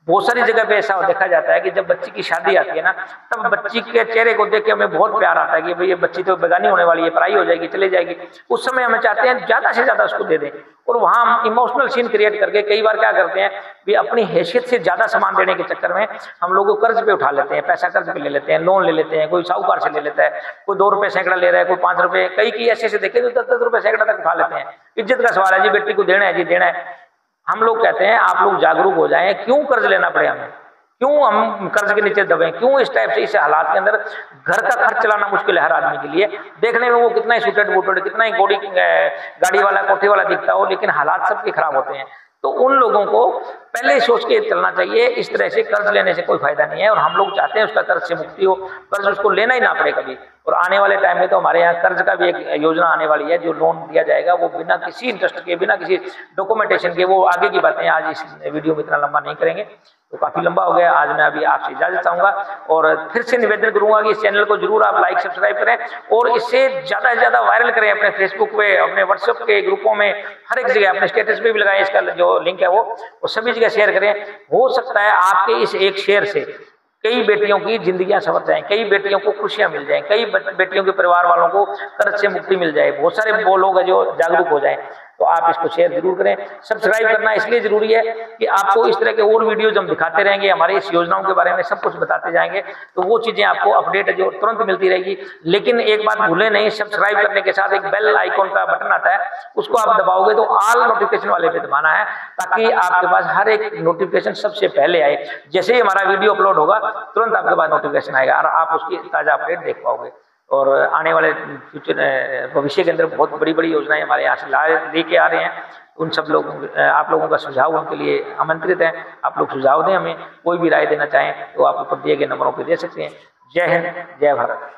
S1: बहुत सारी जगह पे ऐसा देखा जाता है कि जब बच्ची की शादी आती है ना, तब बच्ची के चेहरे को देख के हमें बहुत प्यार आता है कि भाई ये बच्ची तो बेगानी होने वाली है, पढ़ाई हो जाएगी, चली जाएगी। उस समय हमें चाहते हैं ज्यादा से ज्यादा उसको दे दें, और वहां हम इमोशनल सीन क्रिएट करके कई बार क्या करते हैं भी अपनी हैसियत से ज्यादा सामान देने के चक्कर में हम लोग को कर्ज पे उठा लेते हैं, पैसा कर्ज पे ले लेते हैं, लोन ले लेते हैं, कोई साहूकार से ले लेता है, कोई 2 रुपए सैकड़ा ले रहा है, कोई 5 रुपए, कई ऐसे देखे तो 10-10 रुपए सैकड़ा तक उठा लेते हैं। इज्जत का सवाल है जी, बेटी को देना है जी, देना है। हम लोग कहते हैं आप लोग जागरूक हो जाएं, क्यों कर्ज लेना पड़े हमें, क्यों हम कर्ज के नीचे दबे, क्यों इस टाइप से इस हालात के अंदर घर का खर्च चलाना मुश्किल है हर आदमी के लिए। देखने में वो कितना ही सूटेड बूटेड, कितना ही गाड़ी वाला, कोठी वाला दिखता हो, लेकिन हालात सबके खराब होते हैं। तो उन लोगों को पहले सोच के चलना चाहिए, इस तरह से कर्ज लेने से कोई फायदा नहीं है, और हम लोग चाहते हैं उसका कर्ज से मुक्ति हो, कर्ज उसको लेना ही ना पड़े कभी। और आने वाले टाइम में तो हमारे यहाँ कर्ज का भी एक योजना आने वाली है, जो लोन दिया जाएगा वो बिना किसी इंटरेस्ट के, बिना किसी डॉक्यूमेंटेशन के। वो आगे की बातें आज इस वीडियो में इतना लंबा नहीं करेंगे, तो काफी लंबा हो गया। आज मैं अभी आपसे इजाजत चाहूंगा, और फिर से निवेदन करूंगा कि इस चैनल को जरूर आप लाइक सब्सक्राइब करें, और इससे ज्यादा से ज्यादा वायरल करें अपने फेसबुक पे, अपने व्हाट्सएप के ग्रुपों में, हर एक जगह अपने स्टेटस पे भी लगाएं। इसका जो लिंक है वो सभी जगह शेयर करें। हो सकता है आपके इस एक शेयर से कई बेटियों की जिंदगियां संवर जाएं, कई बेटियों को खुशियां मिल जाएं, कई बेटियों के परिवार वालों को कर्ज से मुक्ति मिल जाए, बहुत सारे वो लोग हैं जो जागरूक हो जाएं। तो आप इसको शेयर जरूर करें। सब्सक्राइब करना इसलिए जरूरी है कि आपको इस तरह के और वीडियोज हम दिखाते रहेंगे, हमारी इस योजनाओं के बारे में सब कुछ बताते जाएंगे, तो वो चीजें आपको अपडेट जो तुरंत मिलती रहेगी। लेकिन एक बात भूलें नहीं, सब्सक्राइब करने के साथ एक बेल आइकॉन का बटन आता है, उसको आप दबाओगे तो ऑल नोटिफिकेशन वाले पे दबाना है, ताकि आपके पास हर एक नोटिफिकेशन सबसे पहले आए। जैसे ही हमारा वीडियो अपलोड होगा तुरंत आपके पास नोटिफिकेशन आएगा और आप उसकी ताजा अपडेट देख पाओगे। और आने वाले फ्यूचर भविष्य के अंदर बहुत बड़ी बड़ी योजनाएं हमारे यहाँ से लेके आ रहे हैं। उन सब लोगों आप लोगों का सुझाव उनके लिए आमंत्रित है। आप लोग सुझाव दें, हमें कोई भी राय देना चाहें तो आप ऊपर दिए गए नंबरों पर दे सकते हैं। जय हिंद, जय भारत।